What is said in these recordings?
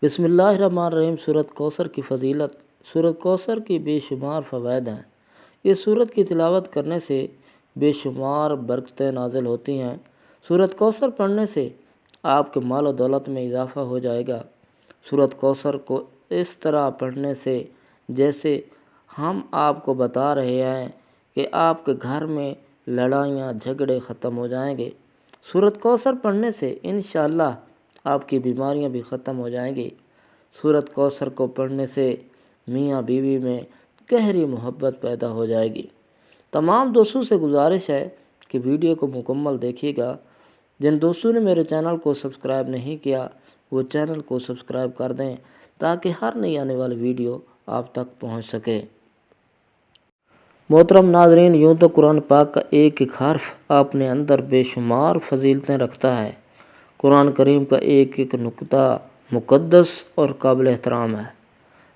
بسم اللہ الرحمن الرحیم۔ سورۃ کوثر کی فضیلت۔ سورۃ کوثر کی بے شمار فوائد ہیں۔ اس سورت کی تلاوت کرنے سے بے شمار برکتیں نازل ہوتی ہیں۔ سورۃ کوثر پڑھنے سے آپ کے مال و دولت میں اضافہ ہو جائے گا۔ سورۃ کوثر کو اس طرح پڑھنے سے جیسے ہم آپ کو بتا رہے ہیں کہ آپ کے گھر میں لڑائیاں جھگڑے ختم ہو جائیں گے۔ سورۃ کوثر پڑھنے سے انشاءاللہ آپ کی بیماریاں بھی ختم ہو جائیں گی۔ سورۃ کوثر کو پڑھنے سے میاں بیوی میں گہری محبت پیدا ہو جائے گی۔ تمام دوستوں سے گزارش ہے کہ ویڈیو کو مکمل دیکھیے گا۔ جن دوستوں نے میرے چینل کو سبسکرائب نہیں کیا وہ چینل کو سبسکرائب کر دیں تاکہ ہر نئی آنے والی ویڈیو آپ تک پہنچ سکے۔ محترم ناظرین، یوں تو قرآن پاک کا ایک ایک حرف اپنے اندر بے شمار فضیلتیں رکھتا ہے۔ قرآن کریم کا ایک ایک نقطہ مقدس اور قابل احترام ہے،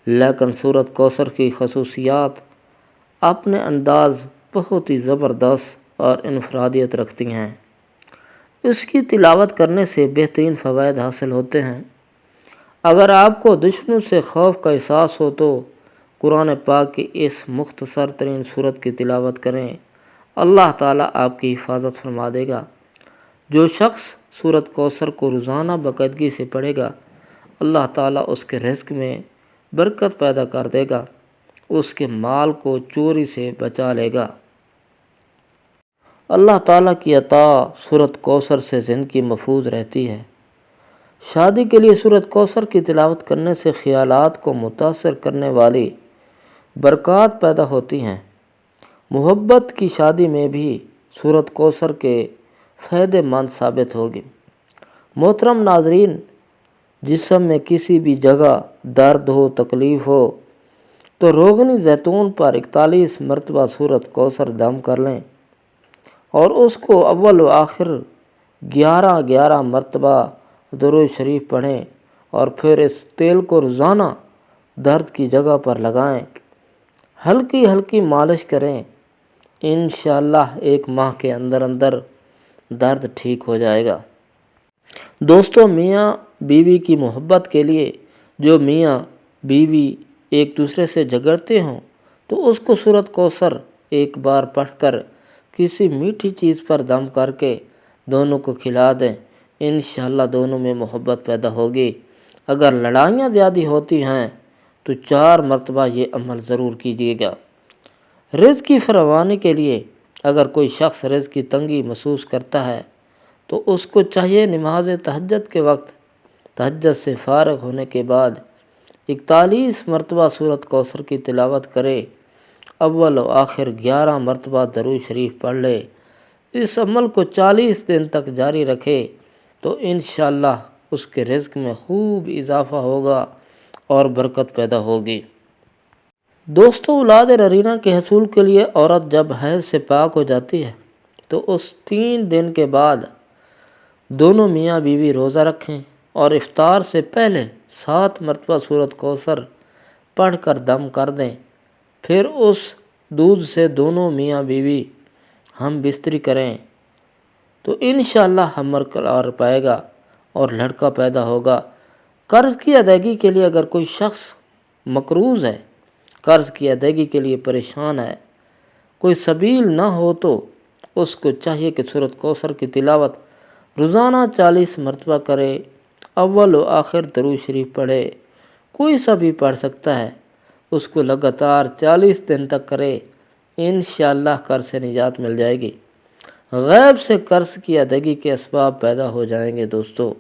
لیکن سورۃ کوثر کی خصوصیات اپنے انداز بہت ہی زبردست اور انفرادیت رکھتی ہیں۔ اس کی تلاوت کرنے سے بہترین فوائد حاصل ہوتے ہیں۔ اگر آپ کو دشمنوں سے خوف کا احساس ہو تو قرآن پاک کی اس مختصر ترین سورت کی تلاوت کریں، اللہ تعالیٰ آپ کی حفاظت فرما دے گا۔ جو شخص سورۃ کوثر کو روزانہ باقاعدگی سے پڑھے گا، اللہ تعالیٰ اس کے رزق میں برکت پیدا کر دے گا، اس کے مال کو چوری سے بچا لے گا۔ اللہ تعالیٰ کی عطا سورۃ کوثر سے زندگی محفوظ رہتی ہے۔ شادی کے لیے سورۃ کوثر کی تلاوت کرنے سے خیالات کو متاثر کرنے والی برکات پیدا ہوتی ہیں۔ محبت کی شادی میں بھی سورۃ کوثر کے فائدے مند ثابت ہوگی۔ محترم ناظرین، جسم میں کسی بھی جگہ درد ہو، تکلیف ہو تو روغنِ زیتون پر 41 مرتبہ سورۃ کوثر دم کر لیں اور اس کو اول و آخر 11 مرتبہ درود شریف پڑھیں اور پھر اس تیل کو روزانہ درد کی جگہ پر لگائیں، ہلکی ہلکی مالش کریں، انشاءاللہ 1 ماہ کے اندر درد ٹھیک ہو جائے گا۔ دوستو، میاں بیوی کی محبت کے لیے جو میاں بیوی ایک دوسرے سے جھگڑتے ہوں تو اس کو سورۃ کوثر ایک بار پڑھ کر کسی میٹھی چیز پر دم کر کے دونوں کو کھلا دیں، انشاءاللہ دونوں میں محبت پیدا ہوگی۔ اگر لڑائیاں زیادہ ہوتی ہیں تو 4 مرتبہ یہ عمل ضرور کیجیے گا۔ رزق کی فراوانی کے لیے اگر کوئی شخص رزق کی تنگی محسوس کرتا ہے تو اس کو چاہیے نماز تہجد کے وقت تہجد سے فارغ ہونے کے بعد 41 مرتبہ سورۃ کوثر کی تلاوت کرے، اول و آخر 11 مرتبہ درود شریف پڑھ لے۔ اس عمل کو 40 دن تک جاری رکھے تو انشاءاللہ اس کے رزق میں خوب اضافہ ہوگا اور برکت پیدا ہوگی۔ دوستو، اولاد ررینہ کے حصول کے لیے عورت جب حیض سے پاک ہو جاتی ہے تو اس 3 دن کے بعد دونوں میاں بیوی روزہ رکھیں اور افطار سے پہلے 7 مرتبہ سورۃ کوثر پڑھ کر دم کر دیں۔ پھر اس دودھ سے دونوں میاں بیوی ہم بستری کریں تو انشاءاللہ حمل قرار پائے گا اور لڑکا پیدا ہوگا۔ قرض کی ادائیگی کے لیے اگر کوئی شخص مقروض ہے، قرض کی ادائیگی کے لیے پریشان ہے، کوئی سبیل نہ ہو تو اس کو چاہیے کہ سورۃ کوثر کی تلاوت روزانہ 40 مرتبہ کرے، اول و آخر درود شریف پڑھے۔ کوئی سا بھی پڑھ سکتا ہے، اس کو لگاتار 40 دن تک کرے، انشاءاللہ قرض سے نجات مل جائے گی۔ غیب سے قرض کی ادائیگی کے اسباب پیدا ہو جائیں گے۔ دوستو،